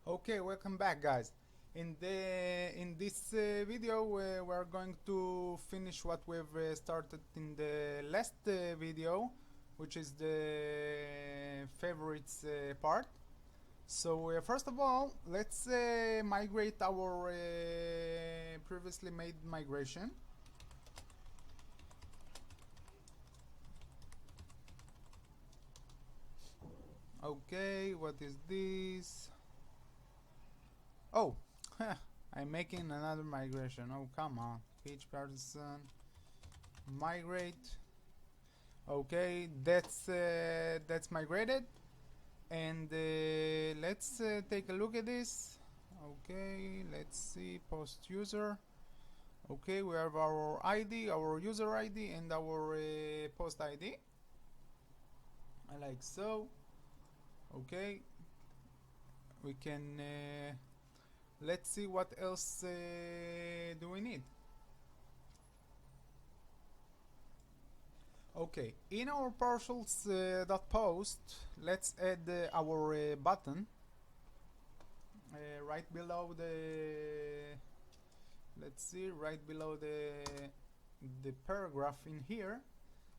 Okay, welcome back, guys. In this video, we're going to finish what we've started in the last video, which is the favorites part. So first of all, let's migrate our previously made migration. Okay, what is this? Oh, I'm making another migration. Oh, come on. Page partition, migrate. Okay, that's migrated. And let's take a look at this. Okay, let's see post user. Okay, we have our ID, our user ID, and our post ID. Like so. Okay, we can let's see what else do we need. Okay, in our partials.post, let's add our button right below the. Let's see, right below the paragraph in here.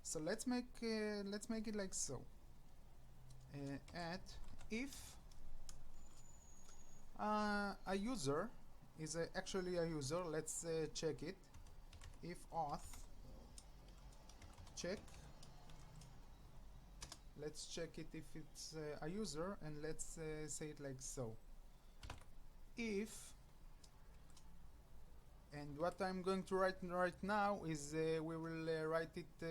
So let's make it like so. At if a user is actually a user, let's check it. If auth check, let's check it if it's a user, and let's say it like so. If, and what I'm going to write right now is we will write it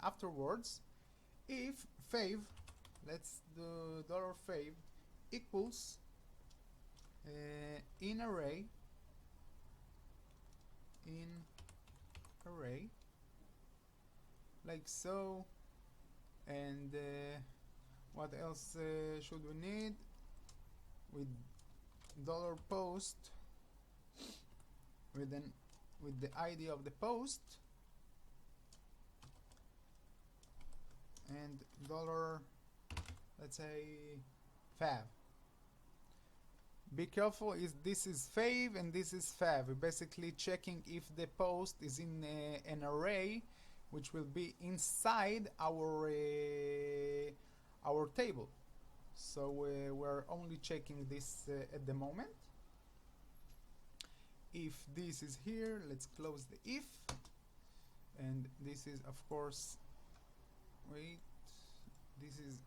afterwards. If fav, let's do $fav equals in array like so. And what else should we need? With $post with the ID of the post, and let's say fav. Be careful, this is fav and this is fav. We're basically checking if the post is in an array, which will be inside our table. So we're only checking this at the moment. If this is here, let's close the if, and this is of course, wait, this is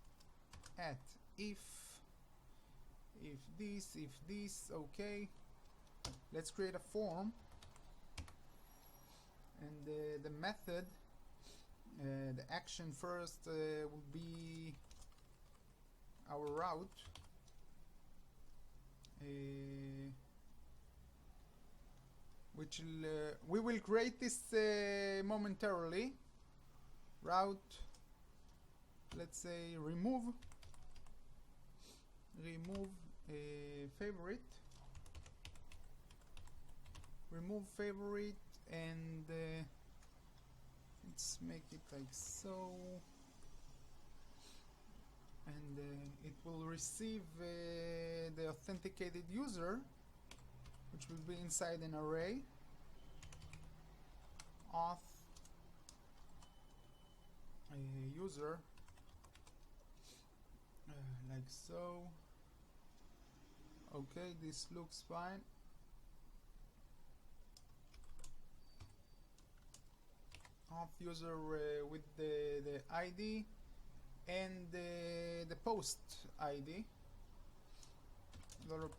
at if this. Okay, let's create a form, and the method, the action first will be our route, which we will create this momentarily. Route, let's say remove favorite, and let's make it like so, and it will receive the authenticated user, which will be inside an array. Auth user, like so. Okay, this looks fine. Auth user with the ID and the post ID.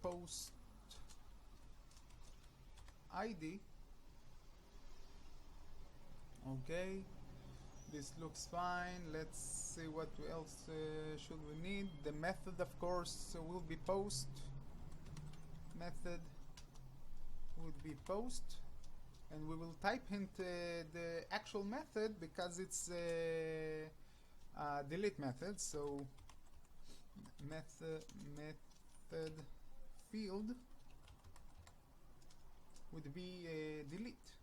Post ID. Okay, this looks fine. Let's see what else should we need. The method, of course, will be post. Method would be post, and we will type in the actual method because it's a delete method. So method field would be delete.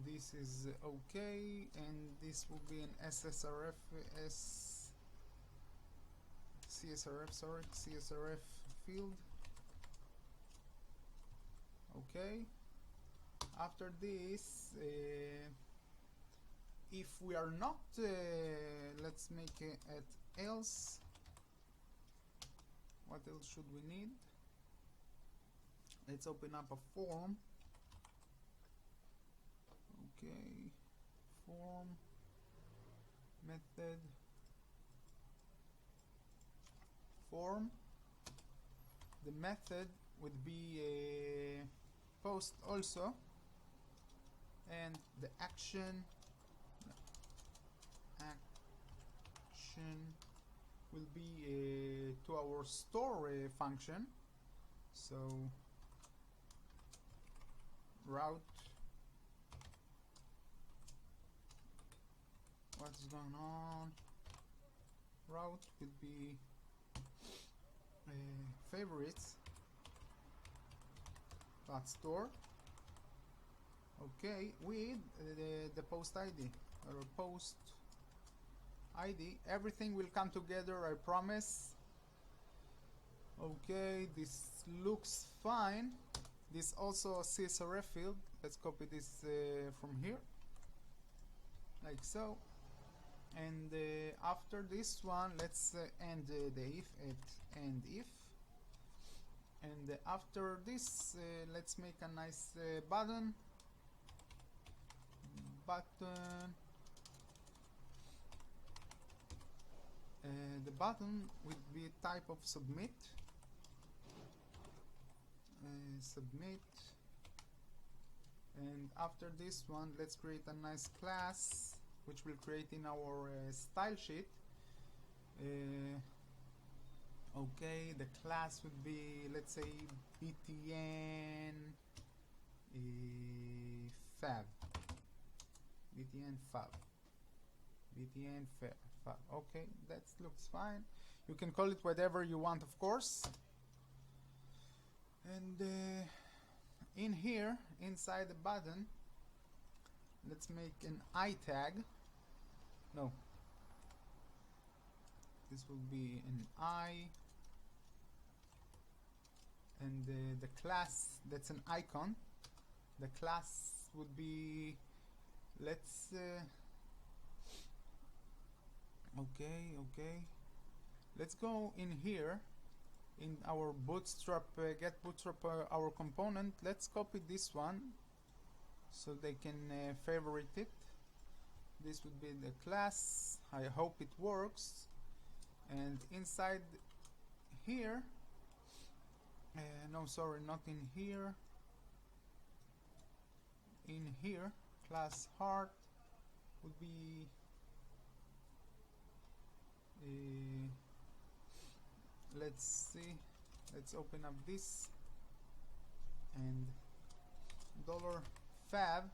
This is okay, and this will be an SSRF CSRF field. Okay, after this, if we are not, let's make it at else. What else should we need? Let's open up a form. Okay, form method form. The method would be a post also, and the action will be to our store function. So route, what is going on? Route would be favorites dot store. Okay, with the post ID or post ID, everything will come together, I promise. Okay, this looks fine. This also a CSRF field. Let's copy this from here, like so. And after this one, let's end the if at end if. And after this, let's make a nice button. The button will be type of submit. Submit. And after this one, let's create a nice class which we'll create in our style sheet. Okay, the class would be, let's say, btn fab. btn fab. btn fab. Okay, that looks fine. You can call it whatever you want, of course. And in here, inside the button, let's make an I tag. No, this will be an I, and the class, that's an icon. The class would be, let's okay, let's go in here in our bootstrap, get bootstrap our component. Let's copy this one so they can favorite it. This would be the class. I hope it works. And inside here, no, sorry, not in here. In here, class heart would be let's see, let's open up this, and $fab.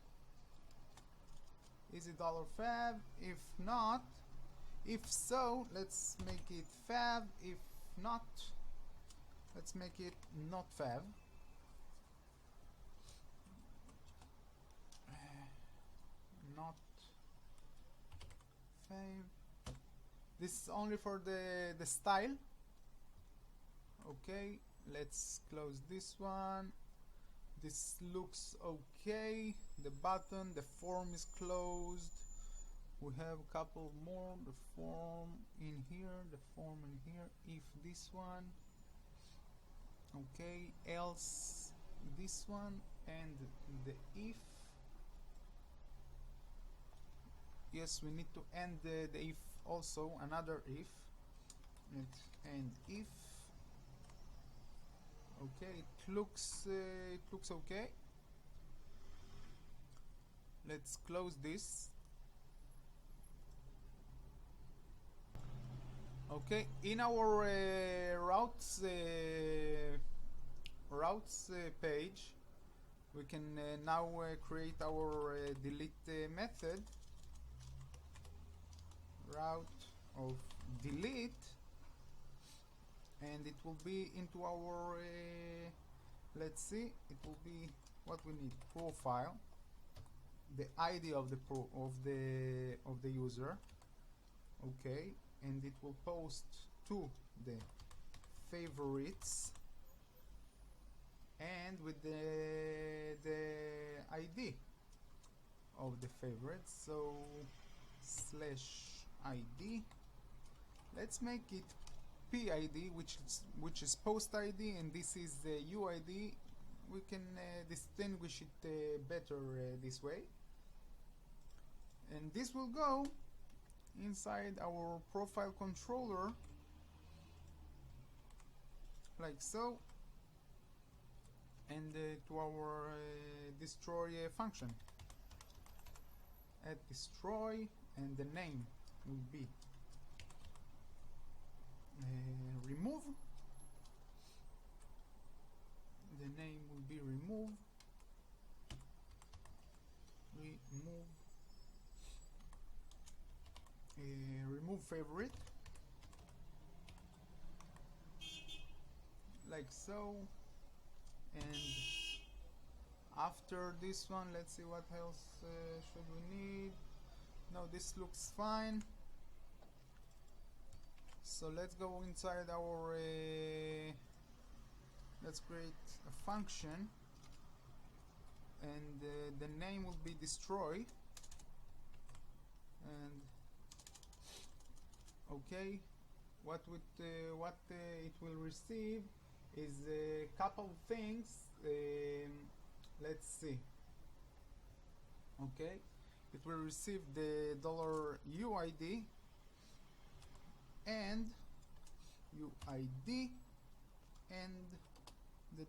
Is it $fab? If not, if so, let's make it fab. If not, let's make it not fab. Not fab. This is only for the style. Okay, let's close this one. This looks okay. The button, the form is closed. We have a couple more. The form in here, the form in here. If this one, okay, else this one, and the if. Yes, we need to end the if also, another if, and if. Okay, it looks okay. Let's close this. Okay, in our routes page, we can now create our delete method. Route of delete, and it will be into our let's see, it will be what we need: profile, the ID of the user. Okay, and it will post to the favorites and with the ID of the favorites. So /ID, let's make it PID, which is post ID, and this is the UID. We can distinguish it better this way, and this will go inside our profile controller like so, and to our destroy function. Add destroy, and the name will be remove. The name will be remove. Remove favorite, like so. And after this one, let's see what else should we need. No, this looks fine. So let's go inside our let's create a function, and the name will be destroy. And okay, what it will receive is a couple things. Let's see. Okay, it will receive the $UID and UID and the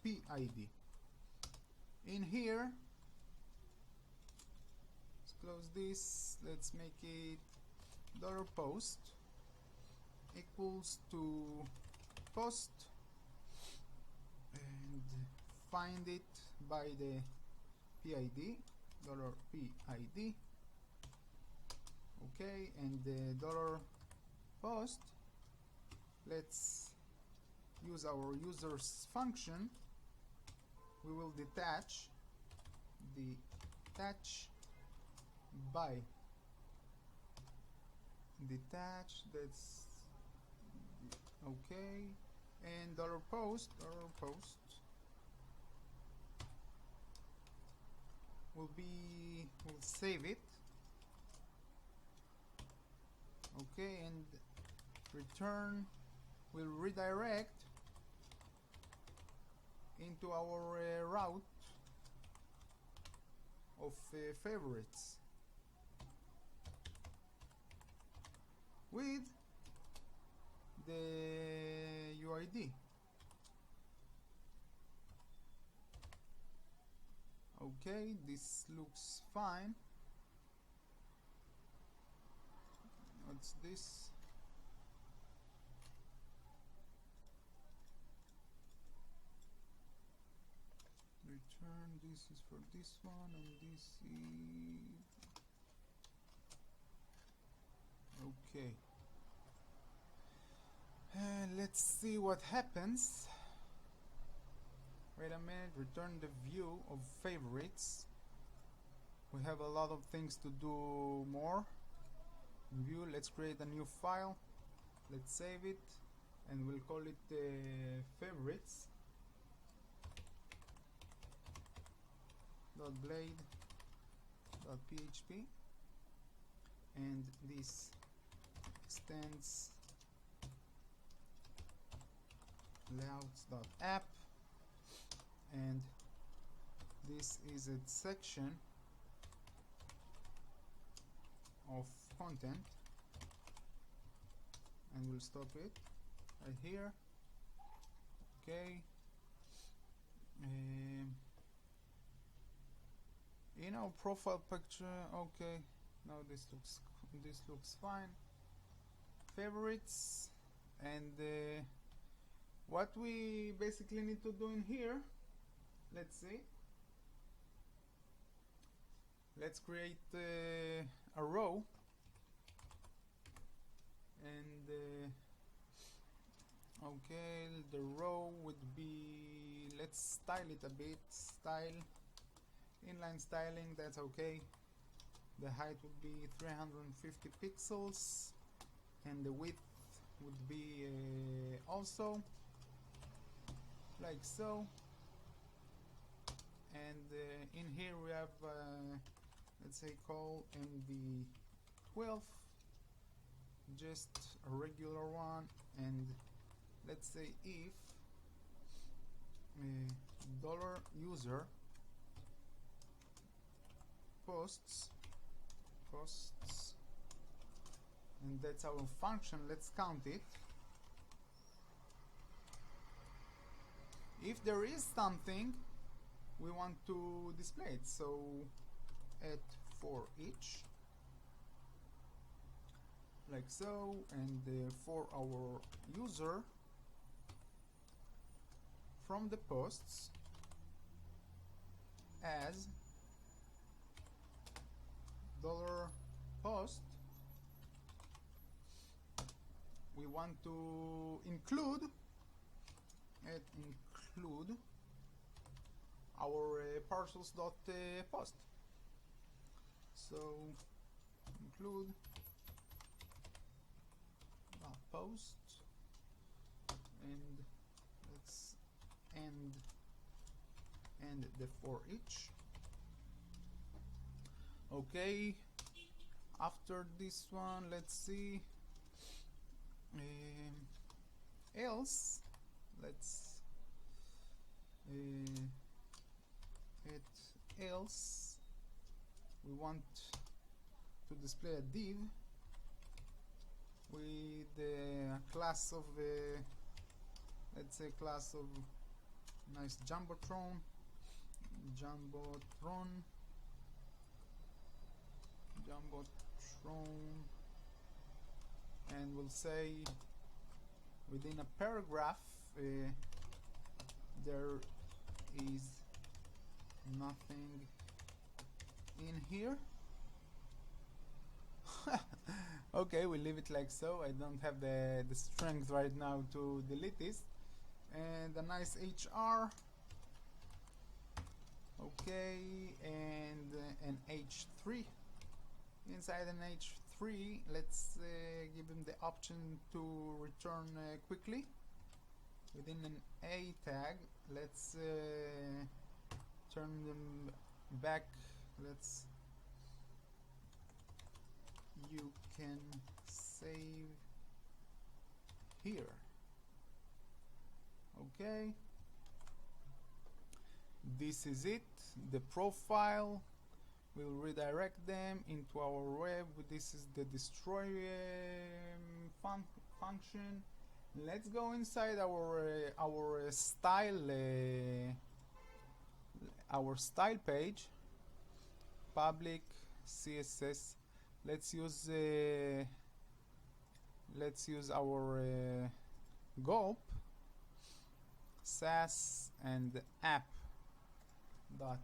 $PID. In here, let's close this. Let's make it $post equals to post, and find it by the PID, $PID. Okay, and the $post, let's use our users function. We will detach by detach, that's okay, and $post will save it. Okay, and return will redirect into our route of favorites with the UID. Okay, this looks fine. What's this? Return, this is for this one, and this is okay. And let's see what happens. Wait a minute, return the view of favorites. We have a lot of things to do more. View, let's create a new file. Let's save it, and we'll call it favorites. .blade.php, and this extends layouts.app, and this is a section of content, and we'll stop it right here. Okay, in our profile picture, okay, now this looks fine. Favorites, and what we basically need to do in here, let's see. Let's create a row, and okay, the row would be, let's style it a bit. Style, inline styling, that's okay. The height would be 350 pixels, and the width would be also like so. And in here we have let's say call mv12, just a regular one, and let's say if dollar user posts, and that's our function. Let's count it. If there is something, we want to display it, so at for each, like so, and for our user from the posts as dollar post, we want to include our parcels.post. So include post, and let's end the for each. Okay, after this one, let's see, else, let's else we want to display a div with a class of let's say class of nice jumbotron, and we'll say within a paragraph there is nothing in here. Okay, we leave it like so. I don't have the strength right now to delete this. And a nice HR. Okay, and an H3. Inside an H3, let's give him the option to return quickly. Within an A tag, let's turn them back. Let's, you can save here. Okay, this is it. The profile will redirect them into our web. This is the destroy function. Let's go inside our style page, public CSS. Let's use our gulp sass and app dot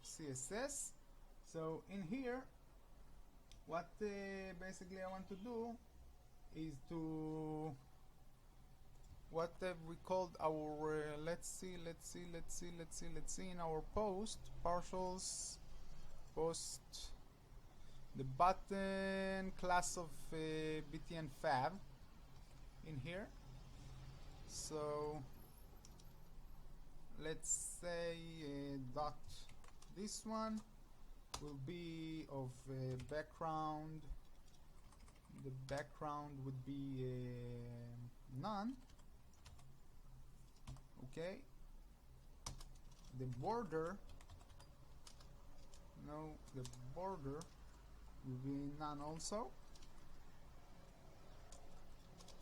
CSS. So in here, what basically I want to do is to what have we called our let's see in our post partials post the button class of btn fab in here. So let's say dot this one will be of background. The background would be none. Okay, the border, no, the border will be none also,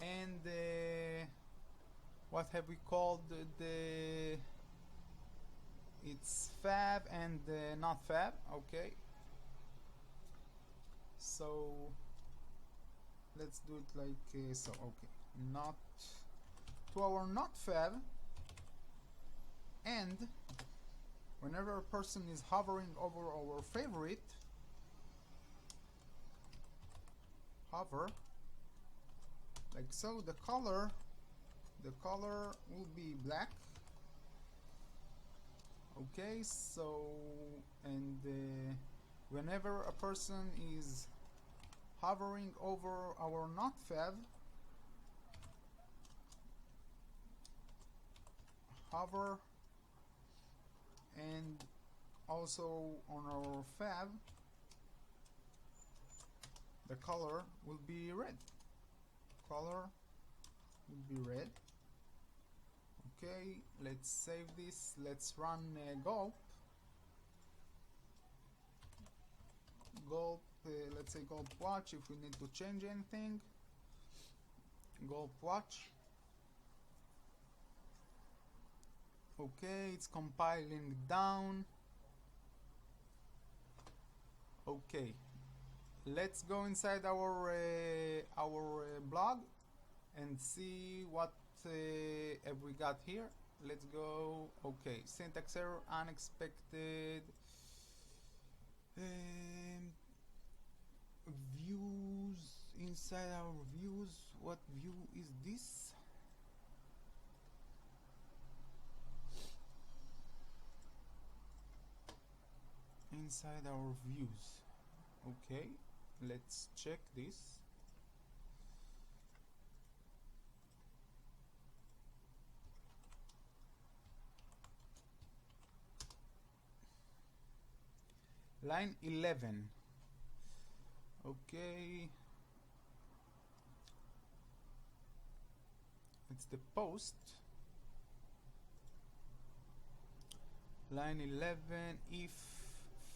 and what have we called the it's fab and not fab. Okay, so let's do it like so. Okay, not to our not fab, and whenever a person is hovering over our favorite, hover like so, the color will be black. Okay, so and whenever a person is hovering over our not fab, hover, and also on our fab the color will be red. Color will be red. Okay, let's save this. Let's run gulp. Let's say gulp watch if we need to change anything. Gulp watch. Okay, it's compiling down. Okay, let's go inside our blog and see what have we got here. Let's go. Okay, syntax error, unexpected. Views, inside our views. What view is this? Inside our views. Okay, let's check this. Line 11. Okay, it's the post. Line 11, if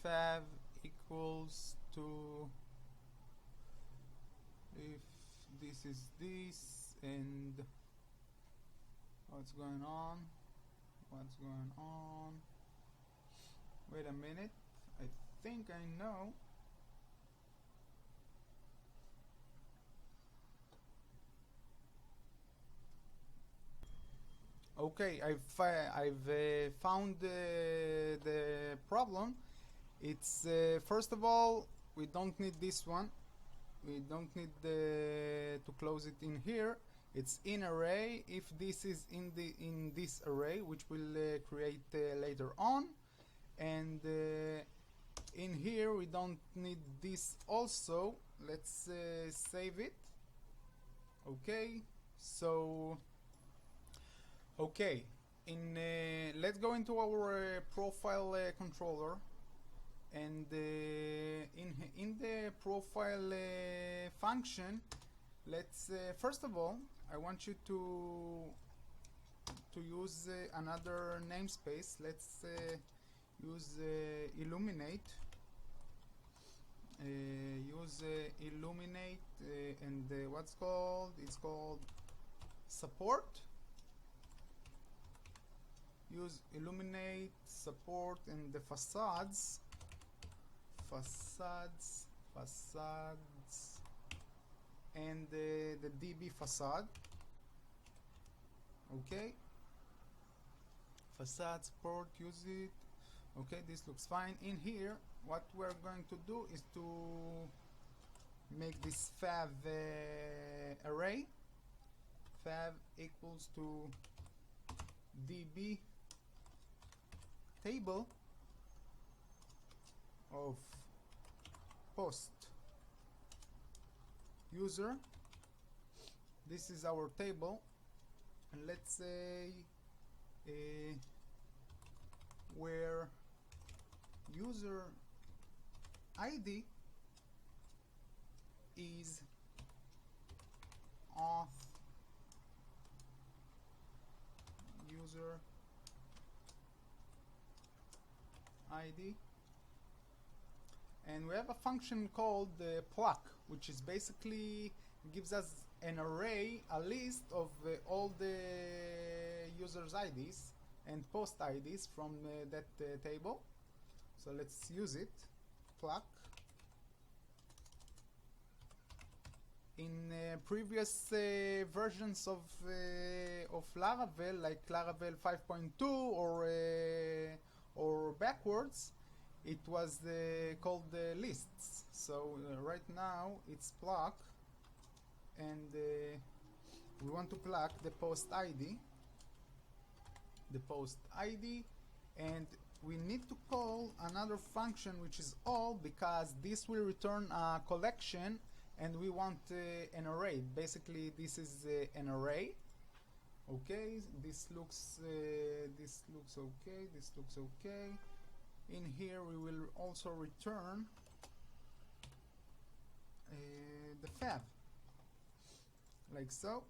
fab equals to, if this is this, and what's going on? What's going on? Wait a minute, I think I know. Okay, I've found the problem. It's first of all, we don't need this one. We don't need to close it in here. It's in array. If this is in this array, which we'll create later on, and in here we don't need this also. Let's save it. Okay, so okay, let's go into our profile controller, and in the profile function, let's first of all, I want you to use another namespace. Let's use illuminate. Use illuminate and what's called? It's called support. Use illuminate, support, and the facades, and the DB facade. Okay, facade support, use it. Okay, this looks fine. In here, what we're going to do is to make this fab array. Fab equals to DB table of post user. This is our table, and let's say where user ID is auth user ID, and we have a function called pluck, which is basically gives us an array, a list of all the users IDs and post IDs from that table. So let's use it. Pluck. In previous versions of Laravel, like Laravel 5.2 or backwards, it was called lists. So right now it's pluck, and we want to pluck the post ID. And we need to call another function which is all, because this will return a collection, and we want an array. Basically, this is an array. Okay, this looks okay. This looks okay. In here, we will also return the fab, like so.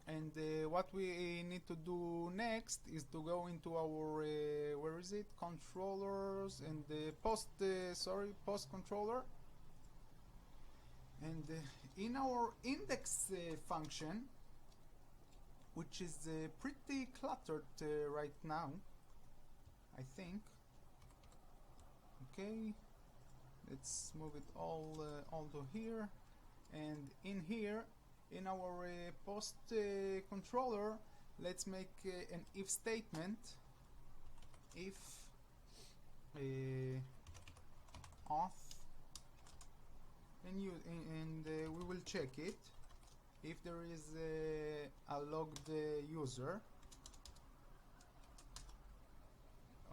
And what we need to do next is to go into our where is it, controllers, and the post controller, and in our index function, which is pretty cluttered right now, I think. Okay, let's move it all to here, and in here, in our post controller, let's make an if statement. If auth, and we will check it if there is a logged user.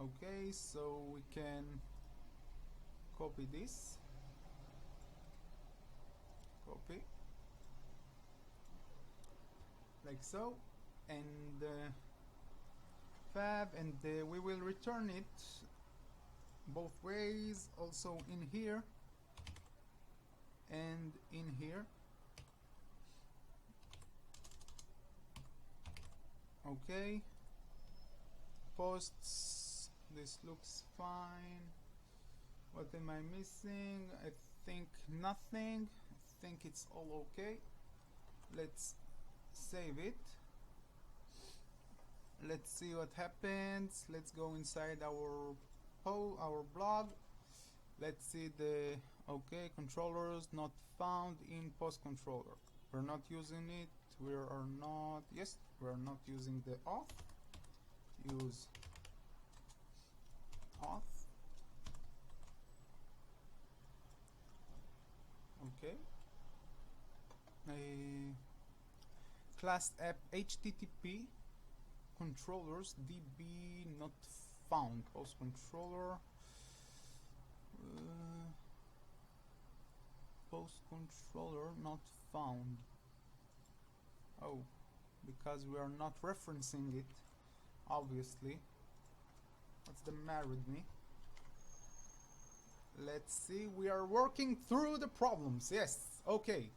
Okay, so we can copy this, copy, like so, and fab, and we will return it both ways, also in here and in here. Okay, posts, this looks fine. What am I missing? I think nothing. I think it's all okay. Let's save it. Let's see what happens. Let's go inside our blog. Let's see the controllers not found in post controller. We're not using it. We are not. Yes, we are not using the auth. Use auth. Okay. Class app HTTP controllers DB not found. Post controller. Post controller not found. Oh, because we are not referencing it, obviously. What's the matter with me? Let's see, we are working through the problems. Yes, okay.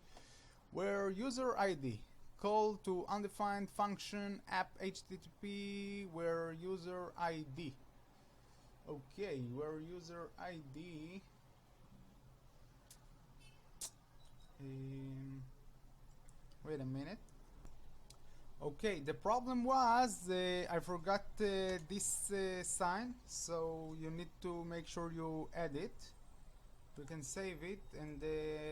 Where user ID, call to undefined function app HTTP, where user ID. Okay, where user ID. Wait a minute. Okay, the problem was I forgot this sign, so you need to make sure you add it. We can save it, and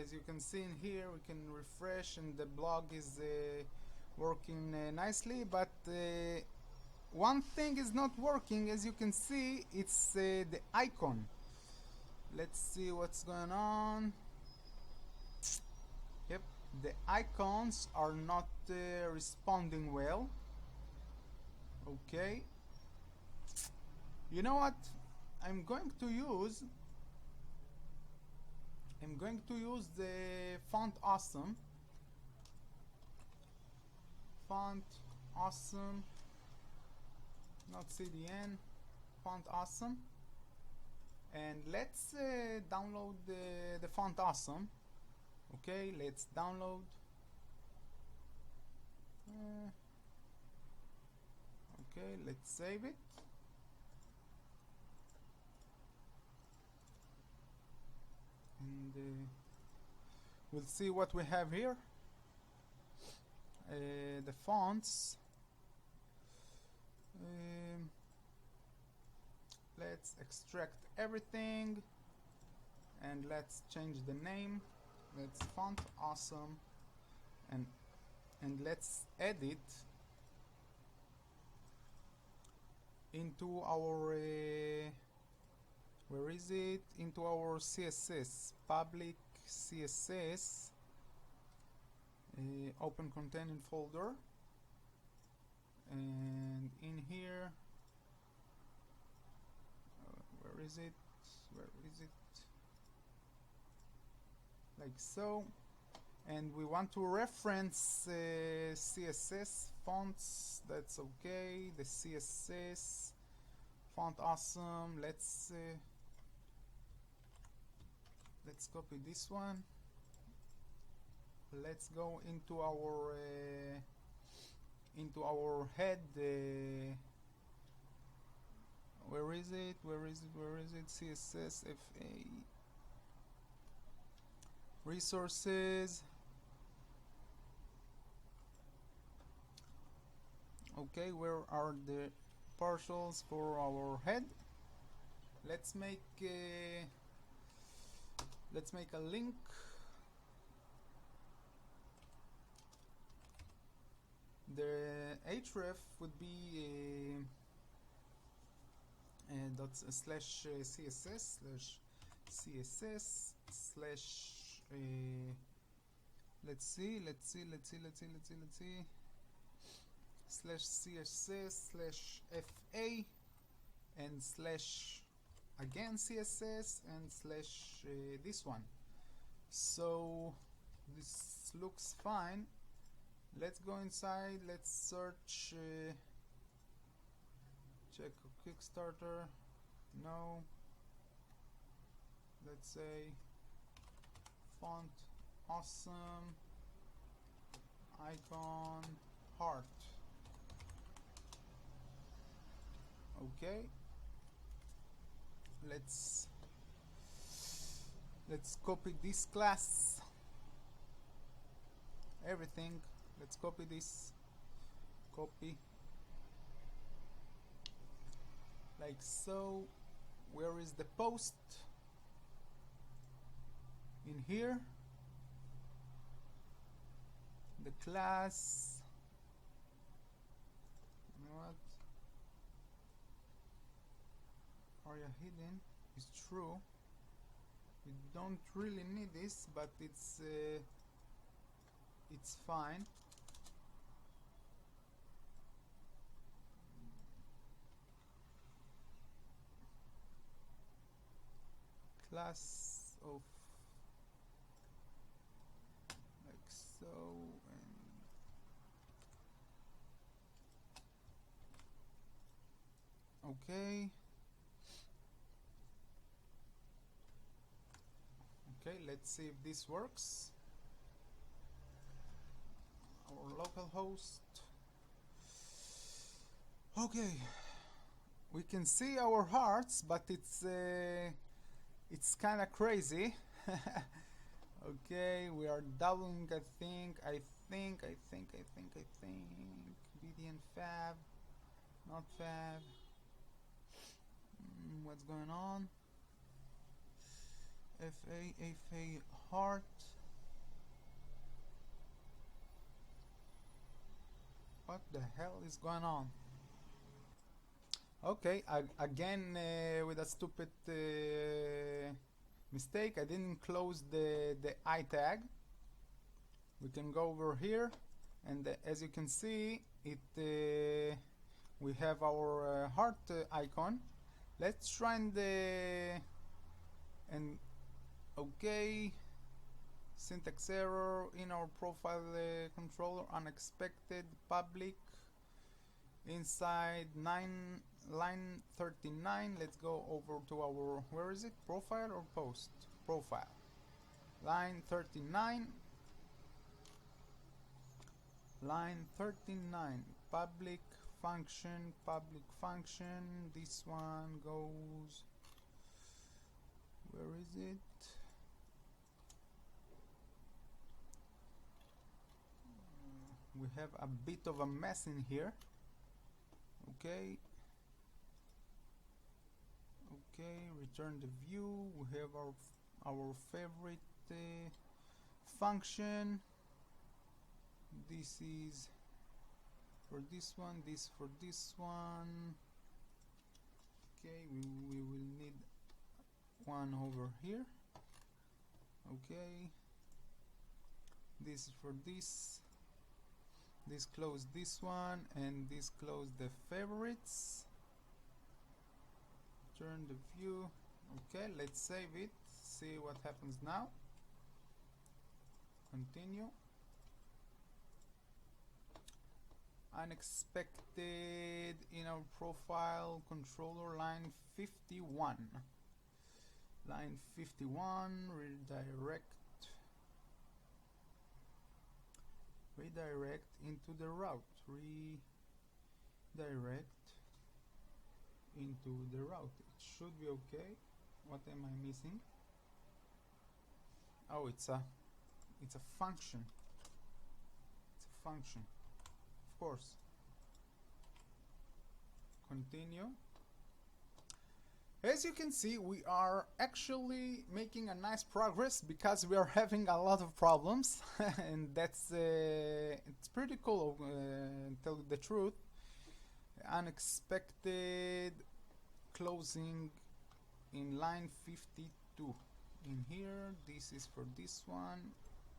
as you can see in here, we can refresh, and the blog is working nicely, but one thing is not working. As you can see, it's the icon. Let's see what's going on. Yep, the icons are not responding well. Okay, you know what, I'm going to use the font awesome, not CDN, font awesome, and let's download the font awesome. Okay, let's download. Okay, let's save it. And we'll see what we have here. The fonts. Let's extract everything, and let's change the name. Let's font awesome, and let's edit into our where is it, into our CSS, public CSS, open content in folder, and in here, where is it, like so. and we want to reference CSS fonts. That's okay. The CSS font awesome. Let's copy this one. Let's go into our head. Where is it? Where is it? Where is it? CSS FA resources. Okay, where are the partials for our head? Let's make a link. The href would be dot slash css slash let's see slash css slash fa and slash again css and slash this one. So this looks fine. Let's go inside. Let's search check Kickstarter. No. Let's say font awesome icon heart. Okay, let's copy this class, everything. Let's copy this, copy like so. Where is the post? In here. The class, you know what, area hidden is true. We don't really need this, but it's fine. Class of like so, and okay. Okay, let's see if this works. Our local host. Okay, we can see our hearts, but it's kind of crazy. Okay, we are doubling. I think BDN fab, not fab. What's going on? FA heart. What the hell is going on? Okay, again with a stupid mistake. I didn't close the I tag. We can go over here, and as you can see, we have our heart icon. Let's try and okay, syntax error in our profile controller, unexpected public inside line 39. Let's go over to our, where is it, profile or post? Profile, line 39, public function. This one goes, where is it? We have a bit of a mess in here. Okay, return the view. We have our favorite function. This is for this one, this for this one. Okay, we will need one over here. Okay, this is for this. This close this one, and this close the favorites. Turn the view. Okay, let's save it, see what happens now. Continue. Unexpected in our profile controller, line 51. Line 51, redirect into the route. Redirect into the route. It should be okay. What am I missing? Oh, it's a function. It's a function. Of course. Continue. As you can see, we are actually making a nice progress because we are having a lot of problems and that's it's pretty cool, tell you the truth. Unexpected closing in line 52 in here. This is for this one,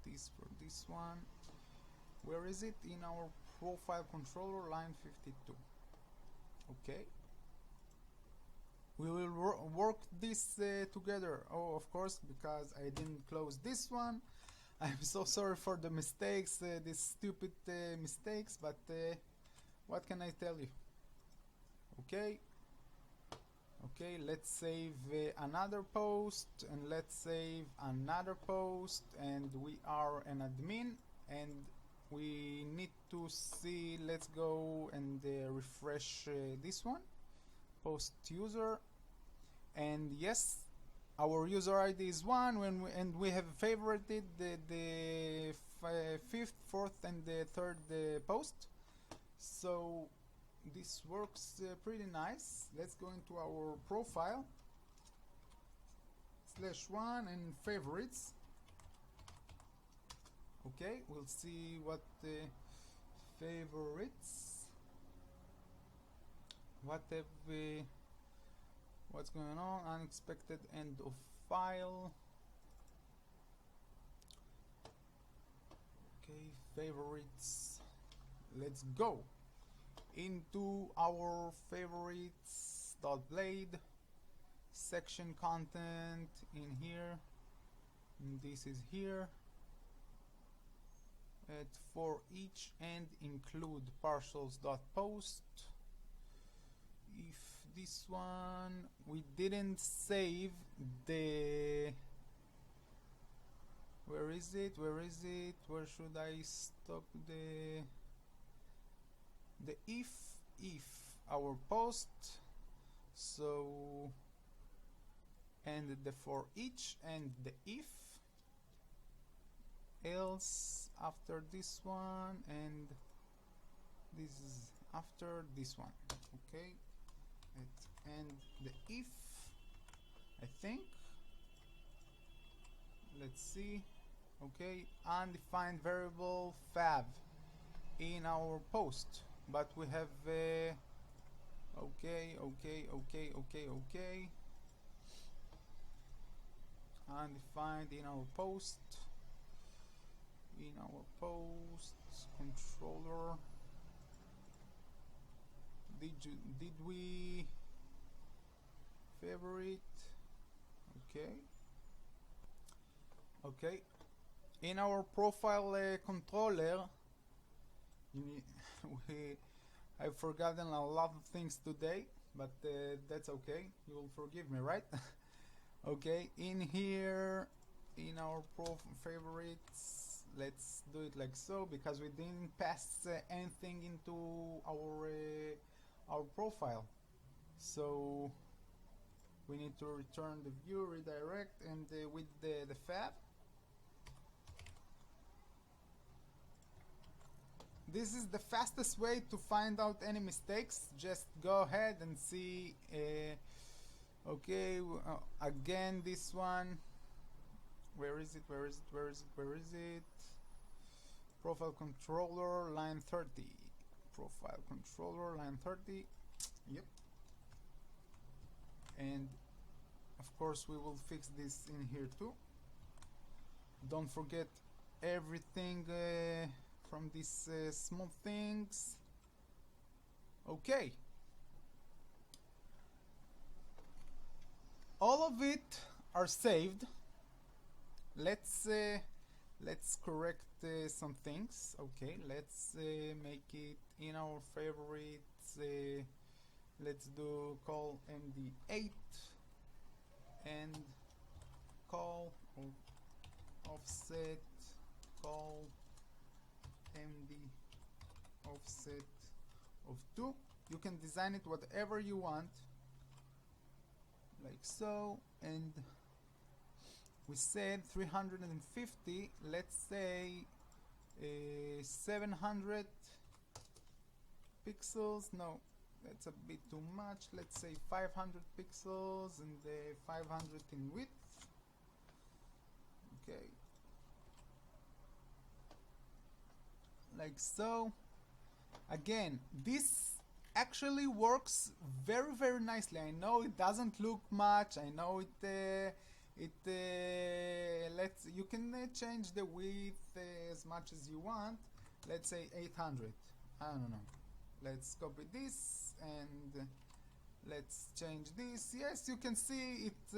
this for this one. Where is it? In our profile controller, line 52. Okay, we will work this together. Oh, of course, because I didn't close this one. I'm so sorry for the mistakes, these stupid mistakes, but what can I tell you? Okay, let's save another post, and let's save another post, and we are an admin, and we need to see. Let's go and refresh this one, post user, and yes, our user ID is 1 and we have favorited the 5th, 4th and the 3rd post, so this works pretty nice. Let's go into our profile, /1 and favorites. Okay, we'll see what the favorites, what's going on. Unexpected end of file. Okay, favorites. Let's go into our favorites.blade section, content in here, and this is here. At for each and include partials.post. If this one we didn't save the, where is it, where should I stop the if our post, so, and the for each and the if, else after this one, and this is after this one. Okay, and the if, I think, let's see. Okay, undefined variable fav in our post, but we have okay, undefined in our post, controller. Did we favorite? Okay, in our profile controller, I've forgotten a lot of things today, but that's okay, you will forgive me, right? Okay, in here, in our favorites, let's do it like so, because we didn't pass anything into our profile, so we need to return the view, redirect, and with the fab. This is the fastest way to find out any mistakes. Just go ahead and see. Okay, again this one. Where is it? Profile controller, line 30. Profile controller, line 30. Yep. And of course we will fix this in here too. Don't forget everything from these small things. Okay, all of it are saved. Let's let's correct some things. Okay, let's make it in our favorites. Let's do call md8 and call offset call md offset of 2. You can design it whatever you want, like so, and we said 350, let's say 700 pixels. No, that's a bit too much. Let's say 500 pixels and 500 in width. Okay, like so. Again, this actually works very nicely. I know it doesn't look much. I know you can change the width as much as you want. Let's say 800. I don't know. Let's copy this and let's change this. Yes, you can see it.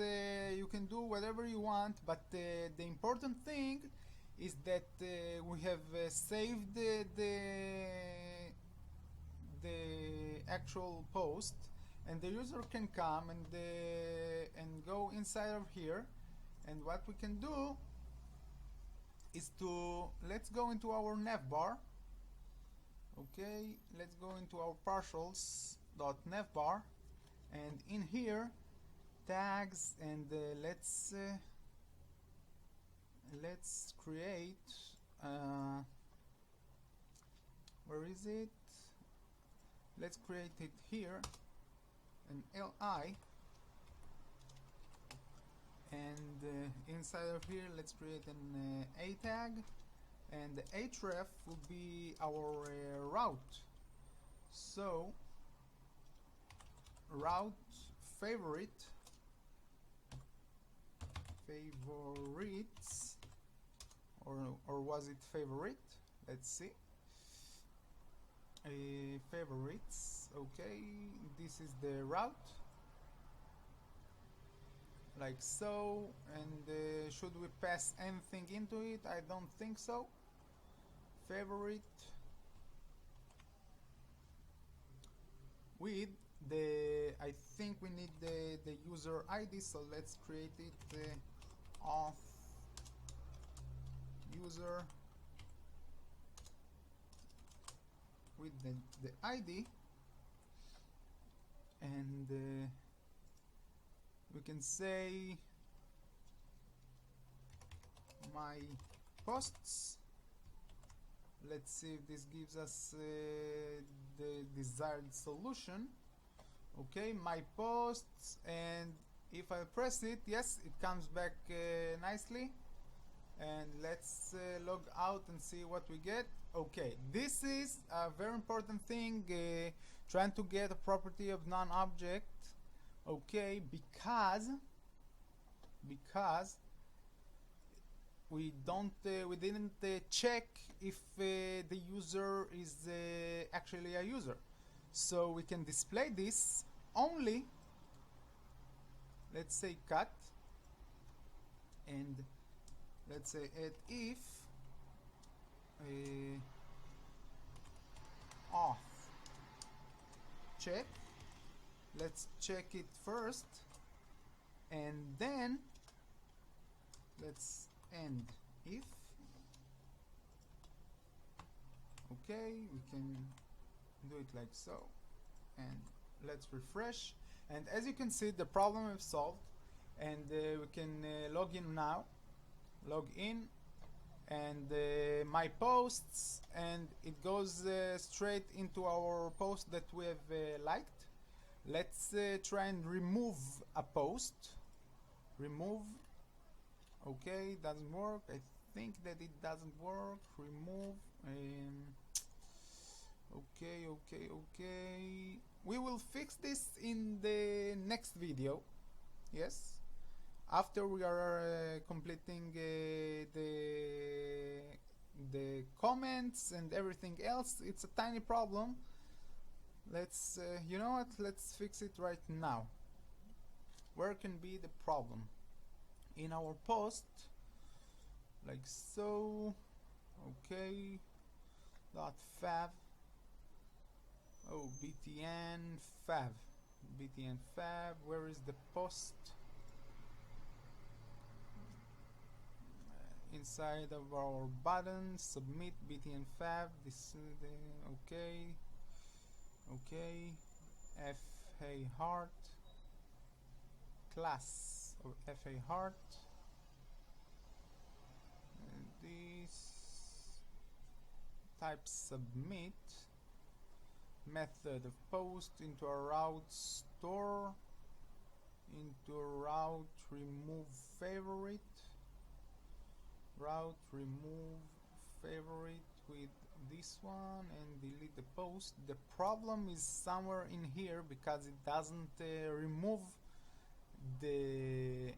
You can do whatever you want, but the important thing is that we have saved the actual post, and the user can come and go inside of here, and what we can do is let's go into our navbar. Okay, let's go into our partials.navbar, and in here tags, and let's create where is it? Let's create it here, an li, and inside of here let's create an a tag, and the href will be our route. So route favorites, or was it favorite? Let's see. Favorites. Okay, this is the route, like so. And should we pass anything into it? I don't think so. Favorite with I think we need the user ID, so let's create it auth user with the ID, and we can say my posts. Let's see if this gives us the desired solution. Okay, my posts, and if I press it, yes, it comes back nicely. And let's log out and see what we get. Okay, this is a very important thing, trying to get a property of non-object. Okay, because we didn't check if the user is actually a user. So we can display this only, let's say cut, and let's say add if auth check. Let's check it first, and then let's end if. Okay, we can do it like so, and let's refresh, and as you can see, the problem is solved, and we can log in now. Log in, and my posts, and it goes straight into our post that we have liked. Let's try and remove a post. Remove. Okay, doesn't work. I think that it doesn't work. Remove. Okay. We will fix this in the next video. Yes. After we are completing the comments and everything else. It's a tiny problem. Let's you know what, let's fix it right now. Where can be the problem? In our post, like so. Okay, dot fav. Oh, btn fav. Btn fav. Where is the post? Inside of our button, submit btn fav. This is the okay. Okay, fa heart, class of fa heart. And this type submit, method of post into a route store, into a route remove favorite, route remove favorite with this one, and delete the post. The problem is somewhere in here because it doesn't remove the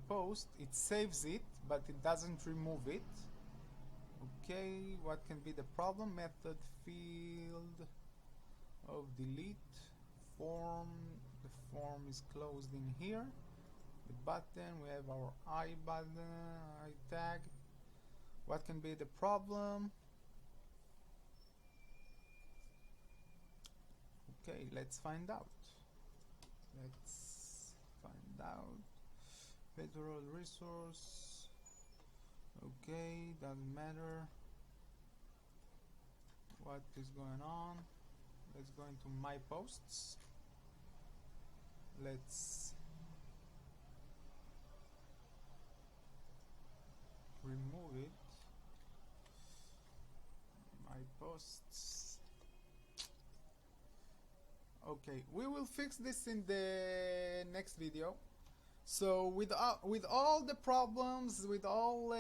post. It saves it but it doesn't remove it. Okay, what can be the problem? Method field of delete form. The form is closed in here. The button, we have our I button, I tag. What can be the problem? Okay, let's find out. Let's find out. Federal resource. Okay, doesn't matter what is going on. Let's go into my posts. Let's remove it. My posts. Okay, we will fix this in the next video. So with all the problems, with all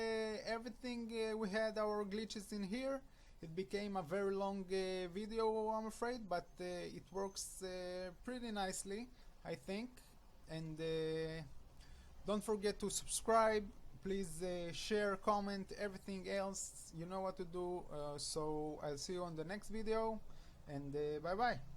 everything, we had our glitches in here. It became a very long video, I'm afraid, but it works pretty nicely, I think. And don't forget to subscribe. Please share, comment, everything else. You know what to do. So I'll see you on the next video, and bye bye.